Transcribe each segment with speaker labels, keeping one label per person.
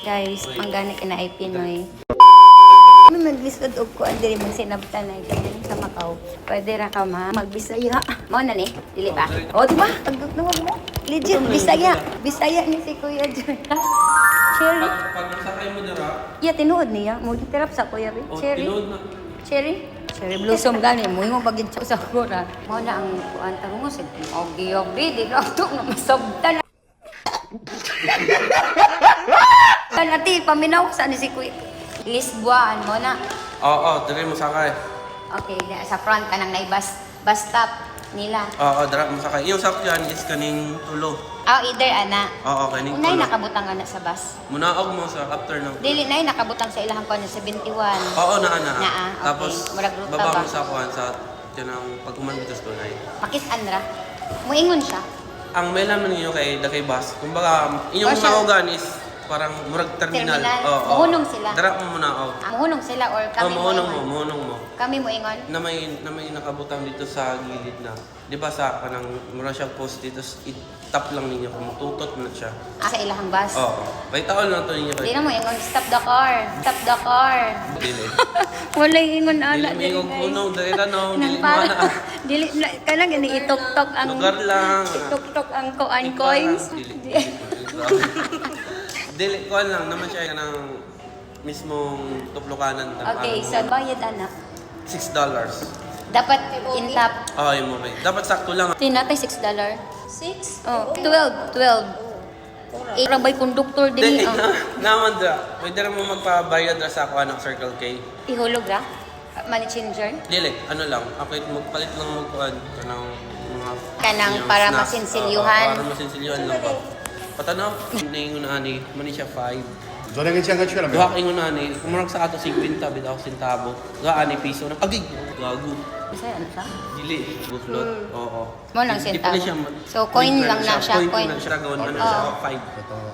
Speaker 1: Guys, panggani ka na ay Pinoy. Ano maglisod og kuan diri mong sinabtan ay kami sa Macau. Pwede ra ka magbisaya. Mao na ni, dili ba? O di ba? Pagdugtong mo. Legit Bisaya. Bisaya ni si Kuya John. Cherry.
Speaker 2: Pag nasakay mo dira,
Speaker 1: Yeah, tinuod niya. Mo tirap sa Kuya Be. Cherry.
Speaker 2: tinuod na.
Speaker 1: Cherry. Cherry blossom gani mo imong pagin sa kura. Mao na ang kuan tarong sa ogi-ogi di ka tok na masabtan. Kanati paminaw sa ni si Kuya. Lisbuan mo na.
Speaker 2: Oo, diri mo sakay.
Speaker 1: Okay, sa front ka nang naibas bus stop nila.
Speaker 2: Oo, dira mo sakay. Yung sakyan is kaning tulo.
Speaker 1: Either ana.
Speaker 2: Oo, kaning
Speaker 1: Unay
Speaker 2: tulo.
Speaker 1: nakabutang ana sa bus.
Speaker 2: Munaog mo sa after ng
Speaker 1: Dili nay nakabutang sa ilahang kuan sa 21.
Speaker 2: Oo, naa.
Speaker 1: Okay.
Speaker 2: Tapos,
Speaker 1: Murag ruta
Speaker 2: baba
Speaker 1: ba?
Speaker 2: mo sa kuhan sa tinang pagkuman dito sa tunay.
Speaker 1: Pakis-an ra. Muingon siya.
Speaker 2: Ang may laman ninyo kay Dakay Bus, kumbaga, inyong
Speaker 1: siya-
Speaker 2: naogan is parang murag terminal. Oo.
Speaker 1: Muhunong sila.
Speaker 2: Dira mo munaog.
Speaker 1: Muhunong sila or kami
Speaker 2: muhunong mo.
Speaker 1: Kami muingon.
Speaker 2: Na may nakabutang dito sa gilid na. 'Di ba sa kanang mura siyang post dito, itap lang ninyo kung tutot mo na siya.
Speaker 1: Sa ilahang bus.
Speaker 2: Oo. May taon lang to ninyo
Speaker 1: Di
Speaker 2: kay.
Speaker 1: na mo ingon, stop the car. Stop the car.
Speaker 2: Dili.
Speaker 1: Wala ingon ala.
Speaker 2: Dili may kuno, dili
Speaker 1: Nang
Speaker 2: tanong, dili mo
Speaker 1: para,
Speaker 2: na.
Speaker 1: dili, kanang gani itok-tok ang,
Speaker 2: Lugar lang.
Speaker 1: itok-tok ang kuan coins.
Speaker 2: Dili ko lang naman siya ng mismong tuplukanan.
Speaker 1: Okay, so bayad anak.
Speaker 2: $6.
Speaker 1: Dapat in top.
Speaker 2: Oo, yung mo. Dapat sakto lang.
Speaker 1: Tinatay $6.
Speaker 3: 6?
Speaker 1: Oh, 12. Irang bay conductor
Speaker 2: Dili,
Speaker 1: din.
Speaker 2: naman dra. Pwede rin mo magpabayad ra sa ako ng Circle K.
Speaker 1: Ihulog ra. Money changer.
Speaker 2: Dili, ano lang. Okay, magpalit lang magkuhan ka ng mga...
Speaker 1: Kanang
Speaker 2: yung
Speaker 1: para
Speaker 2: snacks.
Speaker 1: masinsilyuhan.
Speaker 2: Para masinsilyuhan lang ba. Patanaw, naingon na ani, mani siya 5.
Speaker 4: Zona nga siya nga siya
Speaker 2: Duha kay ingon na ani, kumarag sa ato 50, bitaw sentavo. Duha ani piso na. Agig! Gago.
Speaker 1: Bisaya ano siya?
Speaker 2: Dili, buklot. Oo.
Speaker 1: Mo lang
Speaker 2: Di
Speaker 1: sentavo.
Speaker 2: pala siya
Speaker 1: So, coin lang na siya,
Speaker 2: Coin
Speaker 1: coin.
Speaker 2: lang siya gawin. Ano
Speaker 1: Oo.
Speaker 2: siya?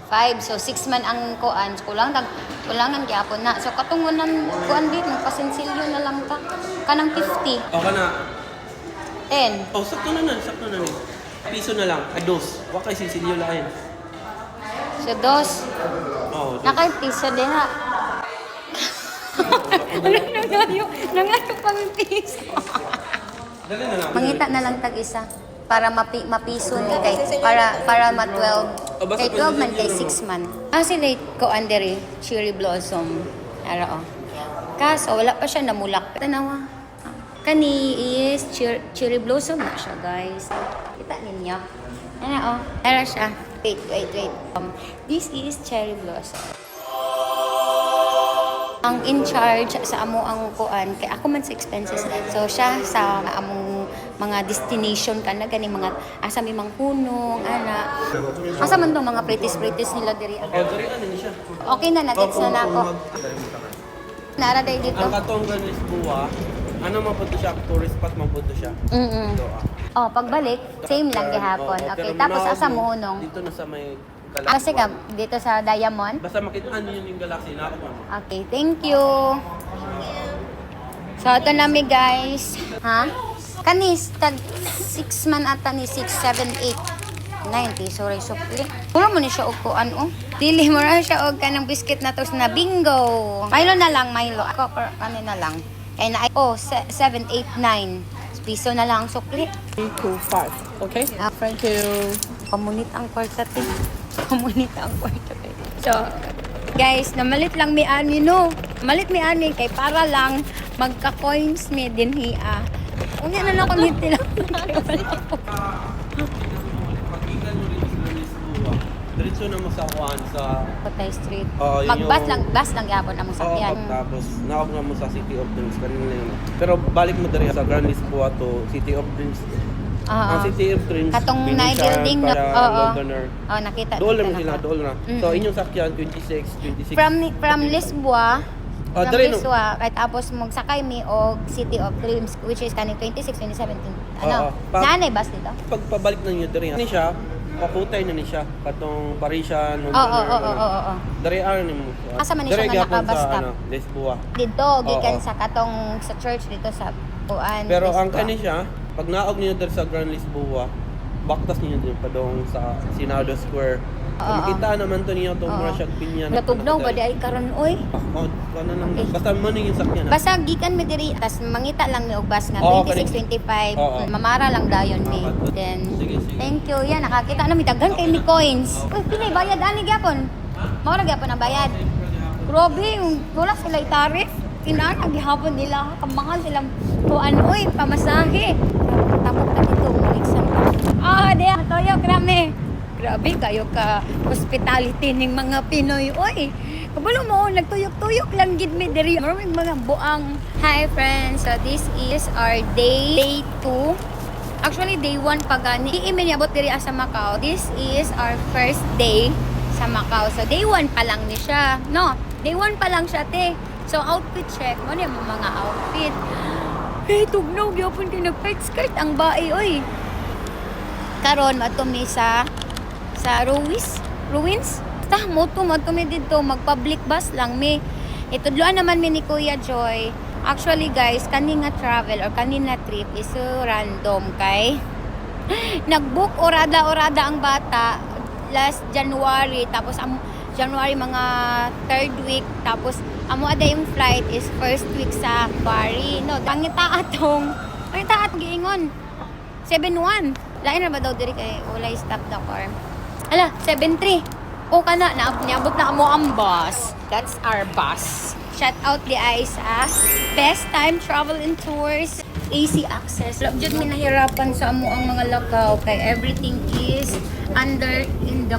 Speaker 1: 5.
Speaker 2: 5.
Speaker 1: So, 6 man ang kuan. Kulangan gyapon na. So, katungunan kuan dito. Pasensilyo na lang ka. Kanang 50.
Speaker 2: O ka na.
Speaker 1: 10.
Speaker 2: Oh, sakto na. Piso na lang. Dos. Wa kay sisilyo lain.
Speaker 1: So, 2.
Speaker 2: Oh, dos.
Speaker 1: Nakapiso din ha. Nangayo pang piso.
Speaker 2: Dali na lang.
Speaker 1: Mangita na lang tag-isa. Para mapiso ni kay para ma-12. Kay 12 man kay 6 man. Sila ko andere cherry blossom. Ara oh. Kaso wala pa siya namulak. Tanawa. Kani is cherry blossom na siya, guys. Kita ninyo. Ano oh. Ara siya. Wait. This is cherry blossom. Ang in charge sa amo ang kuan kay ako man sa expenses. So siya sa among mga destination kana gani mga asa may hunong ana. Asa man tong mga pretties nila diri.
Speaker 2: Oh, dali ano ni siya.
Speaker 1: Okay na nagets na nako. Nara day dito.
Speaker 2: Ang Katonggan Lisboa, ano mapunto siya? Tourist spot mapunto siya. Dito,
Speaker 1: Oh, pagbalik same lang gihapon.
Speaker 2: Oo,
Speaker 1: Okay,
Speaker 2: pero
Speaker 1: tapos
Speaker 2: minawag
Speaker 1: asa
Speaker 2: mo,
Speaker 1: mo hunong?
Speaker 2: Dito na sa may Galaxy.
Speaker 1: Kasi ka dito sa Diamond.
Speaker 2: Basta makita ano yun yung galaxy na ako.
Speaker 1: Okay, thank you. So, ito nami guys. Ha? Kanis, tag 6 man ata ni 6, 7, 8, 90. Sorry, supli. Mura mo ni siya ukuan, oh. Dili mo ra siya og kanang biscuit na tos na bingo. Milo na lang, Milo. Ako, ano na lang. Kaya na, 7, 8, 9. Piso na lang ang supli.
Speaker 3: 3, 2, 5. Okay? Thank you.
Speaker 1: Pamunit ang kwarta, te. Pamunit ang kwarta, te. So, guys, namalit lang mi ani, no? Malit mi ani kay para lang magka-coins mi din hiya. Kung yan na lang kung hindi lang.
Speaker 2: Pag-ikan mo rin sa Lisboa, diretso na mo sa kuhan sa...
Speaker 1: Patay Street.
Speaker 2: Oo, yun
Speaker 1: Mag-bus
Speaker 2: yung-
Speaker 1: lang, ang yapon ang
Speaker 2: Oo,
Speaker 1: sakyan.
Speaker 2: tapos naog na mo sa City of Dreams. Kanina na yun. Pero balik mo dali sa Grand Lisboa to City of Dreams. Ang City of Dreams,
Speaker 1: Katong na
Speaker 2: Binisan,
Speaker 1: building na,
Speaker 2: para
Speaker 1: oo.
Speaker 2: Londoner.
Speaker 1: Oh, nakita.
Speaker 2: Dool
Speaker 1: dito
Speaker 2: naman sila,
Speaker 1: na.
Speaker 2: dool na. So, inyong sakyan, 26.
Speaker 1: From Lisboa, from
Speaker 2: dali no.
Speaker 1: Lisboa, kahit tapos magsakay mi og City of Dreams, which is kaning 26, 2017. Ano?
Speaker 2: Oo. Pa-
Speaker 1: Nanay bus dito?
Speaker 2: Pagpabalik na nyo dali, ni siya, pakutay na ni siya. Katong Parisian,
Speaker 1: Oo.
Speaker 2: Dari ano ni mo.
Speaker 1: Asa man ni siya nga nakabus stop?
Speaker 2: Lisboa.
Speaker 1: Dito, gikan
Speaker 2: Oo.
Speaker 1: sa katong sa church dito sa Puan.
Speaker 2: Pero
Speaker 1: Lisboa.
Speaker 2: ang kani siya, pag naog niyo diri sa Grand Lisboa, baktas niyo din pa dong sa Senado Square. Makita naman to niyo itong mura siyang pinya.
Speaker 1: Natugnaw ba di ay karon oy?
Speaker 2: Ano lang. Basta mo yung sakyan.
Speaker 1: Basta gikan mi diri tas mangita lang ni og bus nga
Speaker 2: Oo,
Speaker 1: 26-25.
Speaker 2: Oo.
Speaker 1: Mamara lang dayon mi. Then thank you. Yan nakakita na mi daghan kay mi coins. Uy, pinay bayad ani gyapon. Mao ra gyapon ang bayad. Grabe, wala sila itarif. Kinana gihapon nila kamahal silang kuan oy pamasahe. Tapos na dito exam. Di toyo grame. Grabe kayo ka hospitality ning mga Pinoy oy. Kabalo mo, nagtuyok-tuyok lang gid mi diri. Maraming mga buang. Hi friends, so this is our day 2. Actually, day 1 pa gani. Iimenyabot diri sa Macau. This is our first day sa Macau. So day 1 pa lang ni siya. No, day 1 pa lang siya te. So outfit check. Ano yung mga outfit? Hey, tugnaw gyapon kay nag-tight skirt ang bae oy. Karon matumi sa Ruins. Moto mi dito, mag-public bus lang mi. Itudloan naman mi ni Kuya Joy. Actually guys, kani nga travel or kani na trip is so random kay nag-book orada ang bata last January, tapos January mga 3rd week, tapos amo ada yung flight is 1st week sa February. No, pangita atong giingon 7-1. Lain na ba daw diri kay walay stop the car. Ala, 7-3. O kana, naabot na mo ang bus. That's our bus. Shout out di ay sa Best Time Travel and Tours. AC access. Jud mi nahirapan sa amo ang mga lakaw kay everything is under in the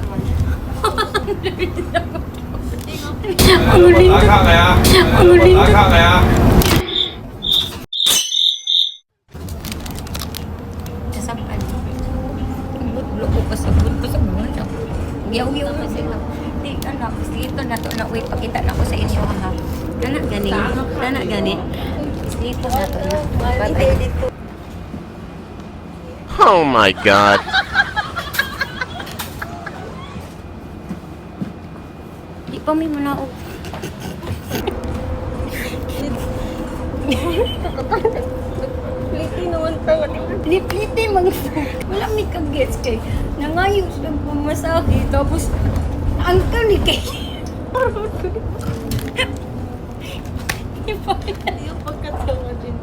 Speaker 1: Sasampan. Bulo ko sa buwan. Yaw-yaw na sila. Di, anak, dito na to na. Wait, pakita na ko sa inyo, ha. Nana gani. Dito na to na. Bye-bye.
Speaker 4: Oh my God.
Speaker 1: Di pa may manaog.
Speaker 3: Pliti naman tayo.
Speaker 1: Pliti mga wala may kagets kay nangayo siya pumasaki tapos ang kani kay
Speaker 3: Yung pagkatawa din.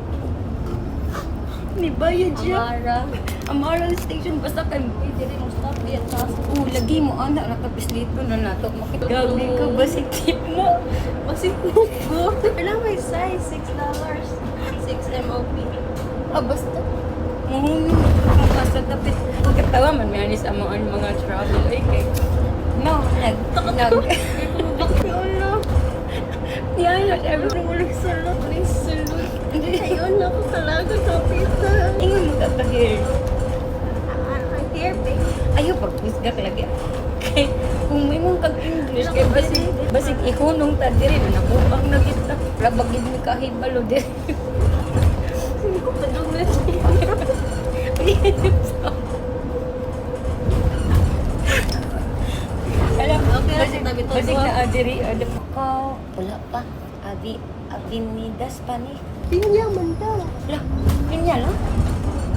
Speaker 1: nibayad siya. Amara station basta kay
Speaker 3: Pwede rin mo stop yan. Tapos,
Speaker 1: lagi mo anak nakapis dito na nato makikagabi ka basik tip mo.
Speaker 3: masik mo po. Kailan may size? $6. 6 MOP.
Speaker 1: Basta muhunong kung basta tapos pagkatawa man may anis ang mga travel ay kay no yan everything will salute
Speaker 3: Please salute. Ayun na po talaga. Kapita.
Speaker 1: ingon mo tatahir
Speaker 3: I'm here, babe.
Speaker 1: ayaw pag-pusgak lagi kay kung may mong kag-English kay basig ihunong ta diri na nakupang na kita labagid mi kahibalo diri
Speaker 3: Hindi ko pa doon na
Speaker 1: alam
Speaker 3: Okay, tabi to.
Speaker 1: basig na adiri ada ko wala pa Avenidas pa ni
Speaker 3: Pinya man daw.
Speaker 1: lah pinya lang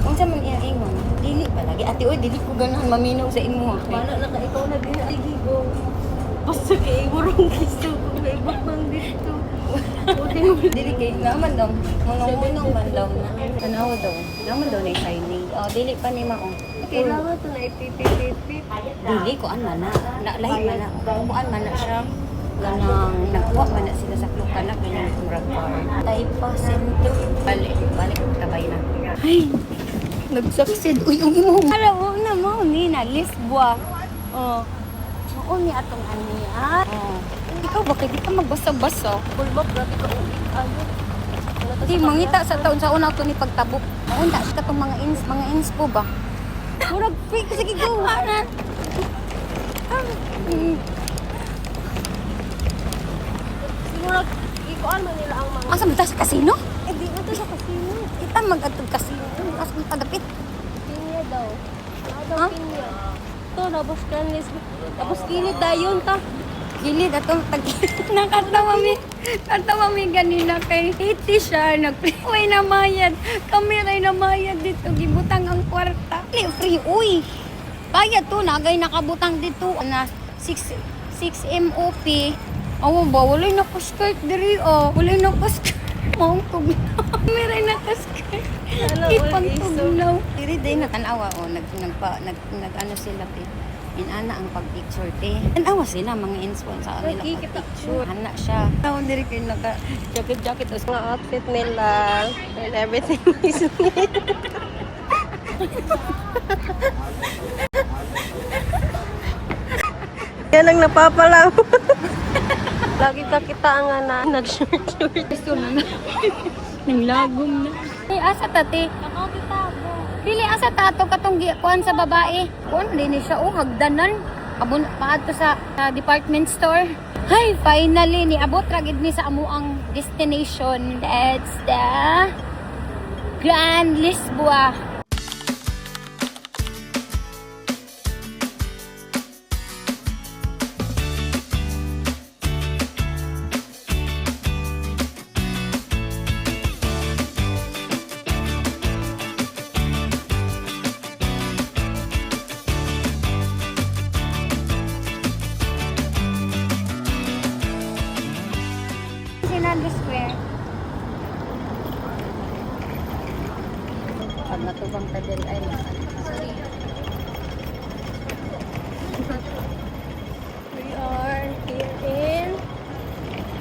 Speaker 1: unsa man iya ingon dili pa lagi ate oy dili ko ganahan maminaw sa imo
Speaker 3: Wala na ka ikaw na din ay gigo. Basta kay burong gusto ko kay bang dito.
Speaker 1: dili kay naman daw munong man daw na tanaw daw naman daw na signing dili pa ni mao
Speaker 3: Kailangan to na ipipipipip.
Speaker 1: dili ko an man na lahi man na kuan man na siya ganang nakuha man na sila sa klukan na ganyan murag car Taypa Sentro balik tabay na ay nag-succeed uy yung imong alam mo na mo ni na Lisboa mao ni atong aniya ikaw bakit di ka magbasa-basa
Speaker 3: Bulbok grabe ka. Ano?
Speaker 1: di mangita sa taon sa una ko ni pagtabok mao na sa katong mga inspo ba murag fake sige go ana
Speaker 3: Siguro, ikuan man nila ang mga...
Speaker 1: asa man ta sa kasino
Speaker 3: Di na to sa kasino.
Speaker 1: kita mag-atog kasino asa man tagapit
Speaker 3: Pinya daw. Ano daw
Speaker 1: Ha?
Speaker 3: pinya? Ito, tapos kanis. Tapos kilid dayon ta.
Speaker 1: Gilid atong nakatawa mi ganina kay hiti siya way na mayad. Kami ray na mayad dito gibutang ang kwarta. Free uy. Bayad to nagay nakabutang dito na 6 MOP. Awo ba walay na ko skirt diri oh. Walay na ko skirt. Mao tug. Kami ray na ko skirt. Ipang tugnaw. Diri day na tanawa oh nag ano sila pe. Inana ang pag-picture te. Tanawa sila mga inspo sa kanila pag-picture. Hana siya. Tawon diri kay naka jacket os
Speaker 3: Mga outfit nila and everything is new. Yan ang napapalam. Lagi ka kita ang nag-short.
Speaker 1: Gusto na. Nang lagom na. Hey, asa tate? Pili asa tato katong kuan sa babae. Kuan din siya oh hagdanan. Abon paadto sa department store. Hay, finally ni abot ra gid ni sa amuang destination. That's the Grand Lisboa. Fernando Square. Pag natubang ta diri ay sorry.
Speaker 3: We are here in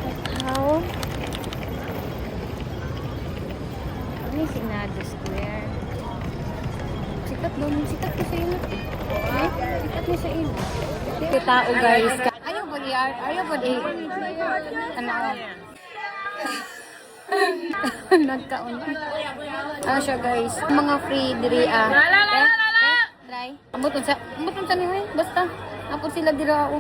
Speaker 3: Macau.
Speaker 1: Ano yung Fernando Square? Sikat ko sa ino. Sikat mo sa ino. Tao guys. Ayaw ba di? Ano? Nagkaon. Ano siya guys? Mga free diri try. Ambot sa ni basta. Apod sila dira ako.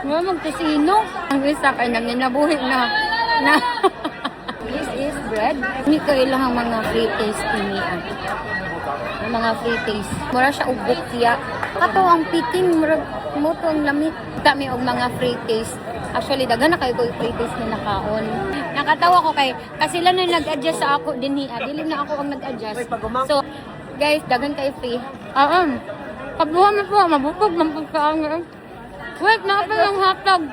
Speaker 1: Mura magkasino. Ang isa kay nanginabuhi na. This is bread. Hindi ko ilang mga free taste ini. Mga free taste. Mura siya ubok siya. Kato ang picking, mura mo to ang lamit. Kami og mga free taste. Actually, dagan na kayo ko free taste na nakaon. Nakatawa ko kasi sila na nag-adjust sa ako din hiya. Dili na ako ang nag-adjust. So, guys, dagan kayo free. Kabuhan mo po, mabukog ng pagkaangan. Wait, nakapin ng hotdog.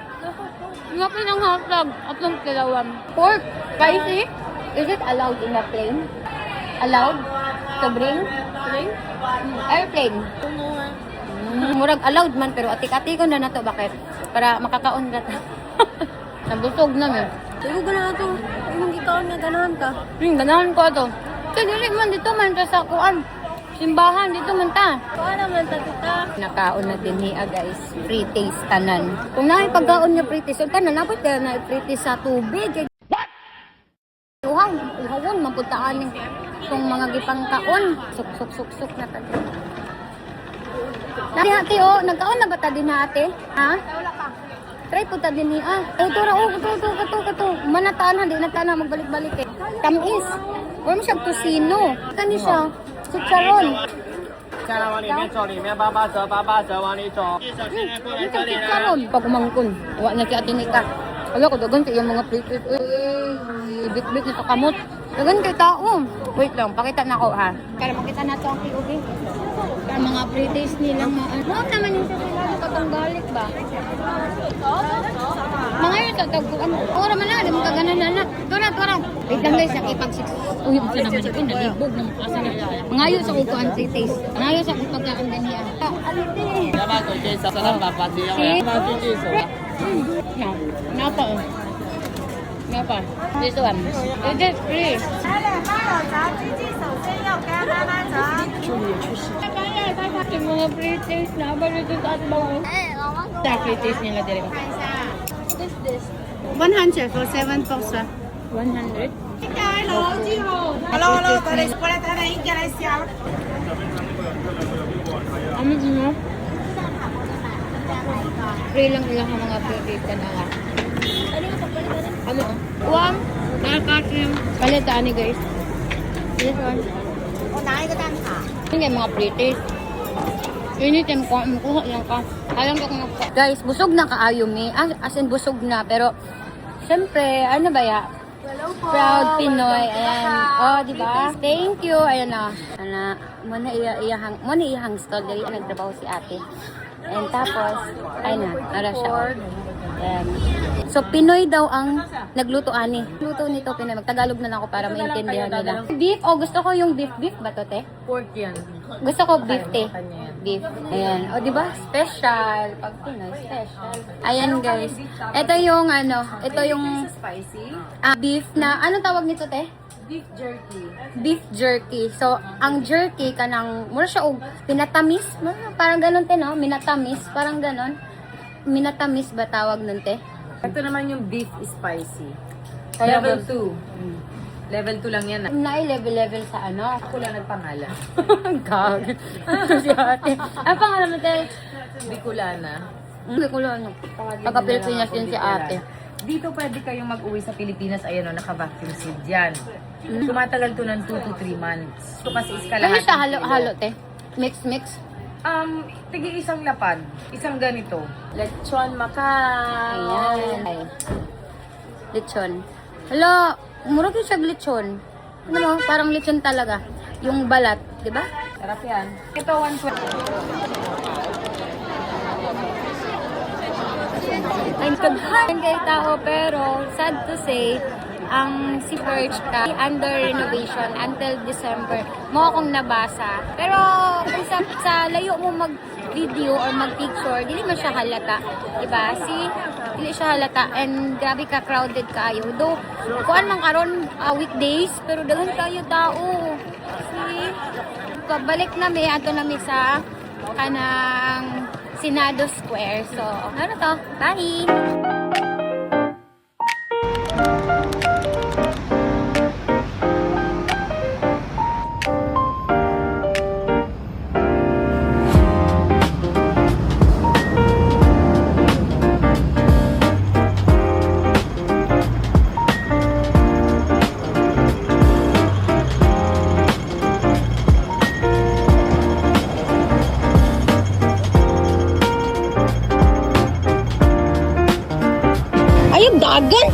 Speaker 1: Nakapin ng hotdog. Atong kilawam. Pork, spicy. Is it allowed in a plane? Allowed to bring? Airplane. Murag allowed man pero atik-ati ko na nato bakit? Para makakaon na ta. Nabusog na eh.
Speaker 3: Pero ganahan to. Yung gikaon nga ganahan ka.
Speaker 1: Ganahan ko to. Kasi dili man dito man sa kuan. Simbahan dito man ta.
Speaker 3: Kuha naman ta tita.
Speaker 1: Nakaon na din hiya guys. Free taste tanan. Kung naay pagkaon nga free taste, tanan napot ka na free taste sa tubig. Uhawon mapuntaan ning itong mga gipangkaon. Suk na ta. Nari ate nagkaon na ba ta din ate? Ha? Wala pa. Try po ta din niya. Ito ra kato. Manataan di na tana magbalik-balik eh. Tamis. Warm siya tusino. Kani siya. Chicharon.
Speaker 4: 下来往里面走，里面88折，往里走。
Speaker 1: Chicharon. Pag umangkon, wa na si ate Nika. Ala ko dagan kay mga plates. Bit-bit na kamot. Dagan kay tao. Wait lang, pakita na ko ha. Para makita na to ang POV. Para mga pre-taste nila ano naman yung sila katong garlic ba? Mga yun sa tagpuan. Ora man na, di mo kaganan na. Tora. Wait lang guys, nakipag 6. Uy, ito naman ito. Nalibog ng asa na. Mga yun sa kukuan pre-taste. Mga yun sa pagkaan ganiya. Aliti.
Speaker 4: 要不要手机手上把发机要不要？要不要继续手？
Speaker 1: Napa? This one. It is free.
Speaker 3: 来了，妈有炸鸡鸡手先要给他慢慢炸。
Speaker 1: Yung mga pre-taste na ba dito sa atbang? Sa pre-taste nila dito.
Speaker 3: What's this?
Speaker 1: 100 for 7 porsa. 100?
Speaker 3: Hello, por la tarde ahí que les llamo.
Speaker 1: Ano mo? Free lang ilang mga pre-taste na nga. Ano? Uwam? Nakakasim. Palitaan ni guys. This one. Hindi mga pretty. Initin ko, makuha lang ka. Alam ko kung guys, busog na kaayo mi. As in, busog na. Pero, syempre, ano ba ya? Proud Pinoy. Ayan. Oh, di ba? Thank you. Ayan na. Ana, muna iyahang stall. Dali, nagtrabaho si ate. And tapos, ayun na. Ara siya. Ayan. So, Pinoy daw ang nagluto ani. Luto nito, Pinoy. Magtagalog na lang ako para maintindihan nila. Beef? Oh, gusto ko yung beef. Beef ba to, te?
Speaker 3: Pork yan.
Speaker 1: Gusto ko beef, te. Beef. Ayan. O, di ba? Special. Pag Pinoy, special. Ayan, guys. Ito yung, ito yung
Speaker 3: Spicy.
Speaker 1: beef na, ano tawag nito, te?
Speaker 3: Beef jerky.
Speaker 1: Beef jerky. So, ang jerky kanang, mura siya og pinatamis. Parang ganun, te, no? Minatamis. Parang ganun. Minatamis ba tawag nun, te?
Speaker 3: Ito naman yung beef spicy.
Speaker 1: Kaya
Speaker 3: Level
Speaker 1: ba-
Speaker 3: 2. Level 2 lang yan.
Speaker 1: Level sa ano?
Speaker 3: Ako lang nagpangalan.
Speaker 1: Gag. Ito si ate. Ang pangalan mo, te?
Speaker 3: Bicolana.
Speaker 1: Hindi ko lang, ano. Pagka-Pilipinas din si ate.
Speaker 3: Dito pwede kayong mag-uwi sa Pilipinas. Ayan o, naka-vacuum sealed yan. Tumatagal to ng 2 to 3 months. Ito kasi
Speaker 1: Ano
Speaker 3: iskalahat.
Speaker 1: siya? Halo, te? Mix?
Speaker 3: Tigi isang lapad. Isang ganito. Lechon Macau.
Speaker 1: Ayan. Ay. Lechon. Hala, mura ko siya lechon. Ano mo? Parang lechon talaga. Yung balat, di ba?
Speaker 3: Sarap yan. Ito 120.
Speaker 1: Ay, kaghan kay tao, pero sad to say, ang si Perch ka under renovation until December. Mo akong nabasa. Pero kung sa layo mo mag-video or mag-picture, dili man siya halata. Diba? Dili siya halata. And grabe ka, crowded kayo. Though, kuan man karon weekdays, pero daghan kayo tao. See? Pabalik na may, ato na may sa kanang Senado Square. So, ano to? Bye! Ayun, dagan!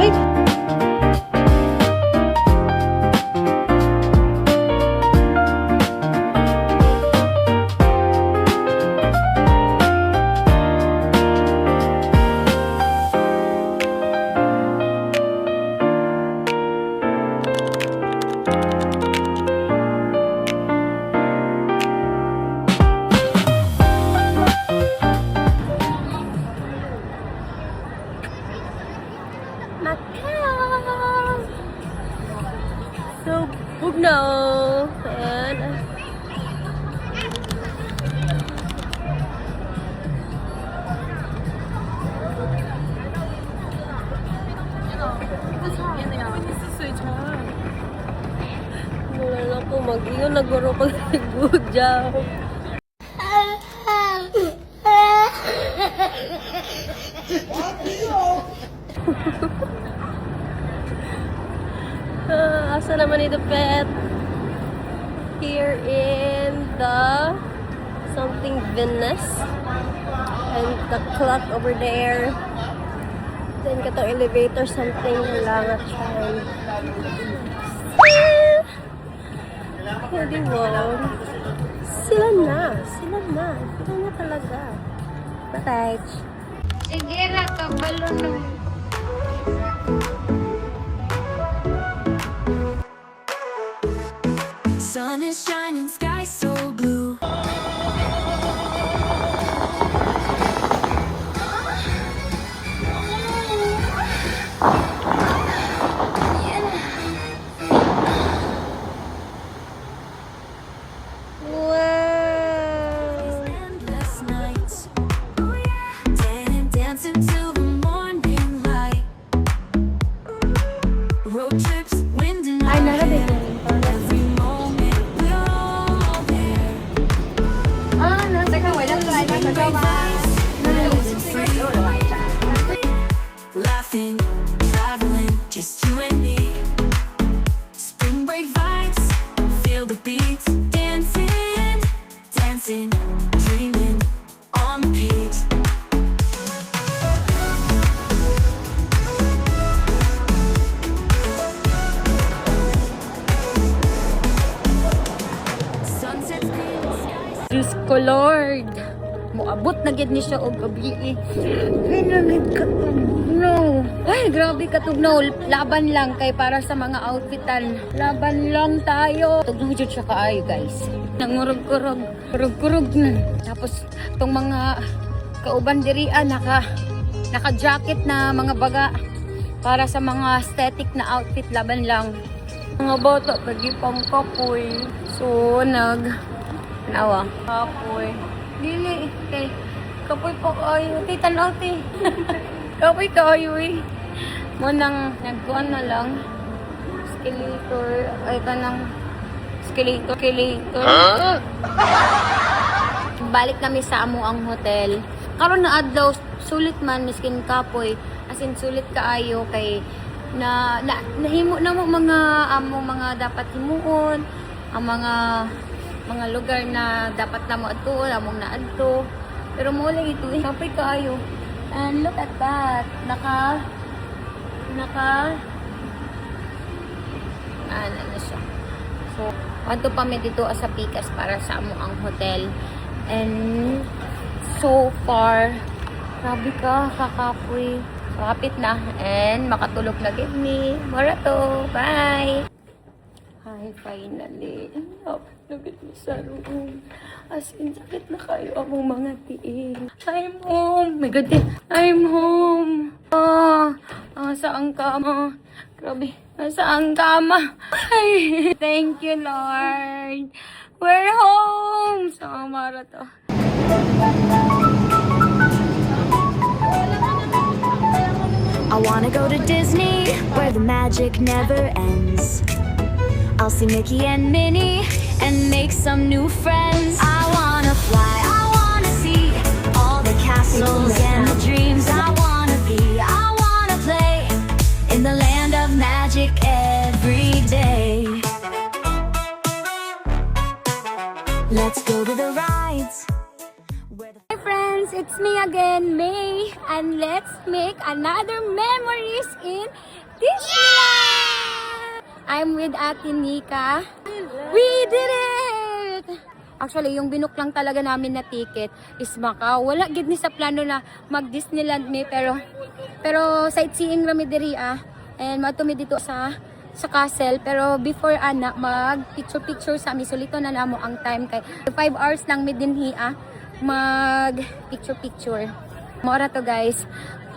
Speaker 1: Ay! Macau! So, Bugno! Ayan. Wala ko mag-iyon. Naguro ko nag-gudya. Asa naman ito, pet? Here in the something Venice. And the clock over there. Then katong elevator something lang at try. Hindi wow. Sila na talaga. Bye. Sige ra ka balon.
Speaker 5: Sun is shining, sky so blue. Endless nights, dancing till the morning laughing, traveling, just you and me. Spring break vibes, feel the beats, dancing, dancing, dreaming on repeat. Sunsets clear the skies.
Speaker 1: Diyos ko, Lord. Muabot na gid ni siya og gabi. Ay, nagid ka no. Ay, grabe ka tugnaw. Laban lang kay para sa mga outfitan. Laban lang tayo. Tugnaw jud siya kaayo, guys. Nangurog-kurog. Kurog-kurog na. Tapos, tong mga kauban diri naka-jacket na mga baga para sa mga aesthetic na outfit. Laban lang. Mga bata, pagipang kapoy. So, nawa. Kapoy. Dili, kay kapoy pa kayo. Tay, tanaw, tay. Kapoy kayo, eh. Munang, nagkuhan na lang. Skeletor. Ay, kanang skeletor. Balik kami sa amo ang hotel. Karon na adlaw, sulit man, miskin kapoy. As in, sulit kaayo kay nahimo na mo mga dapat himuon, ang mga lugar na dapat na mo adto, among na adto. Pero mo lang ito, kapoy kaayo. And look at that. Ano na siya. So, adto pa mi dito sa Pikas para sa amo ang hotel. And so far, grabe ka, kakapoy. Kapit na. And makatulog na gid ni. Mara to. Bye! Hi, finally. Kapit na gid ni sa room. As in, sakit na kayo among mga tiing. I'm home. My God, I'm home. Saan kama? Grabe. Saan kama? Ay, thank you, Lord. We're home. So, mara to.
Speaker 5: I wanna go to Disney, where the magic never ends. I'll see Mickey and Minnie, and make some new friends. I wanna fly, I wanna see all the castles and the dreams I wanna be. I wanna play in the land of magic every day. Let's go to the rides.
Speaker 1: Hi friends, it's me again, May, and let's make another memories in Disneyland! I'm with Ate Nika. We did it! Actually, yung binook lang talaga namin na ticket is Macau. Wala gid ni sa plano na mag-Disneyland May, pero sightseeing rami diri and matumi dito sa castle. Pero before mag picture sa amin, sulito na namo ang time kay 5 hours lang mi dinhi mag picture. Mora to guys.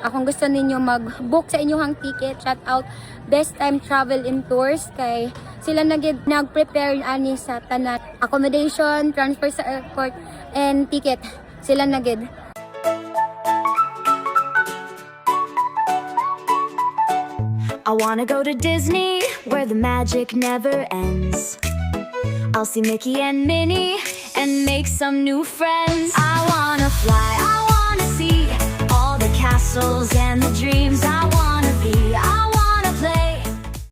Speaker 1: Kung gusto ninyo mag-book sa inyong ticket, shout out Best Time Travel and Tours kay sila nag-prepare ani sa tanan accommodation, transfer sa airport and ticket. Sila nagid.
Speaker 5: I wanna go to Disney, where the magic never ends. I'll see Mickey and Minnie, and make some new friends. I wanna fly, I wanna see all the castles and the dreams I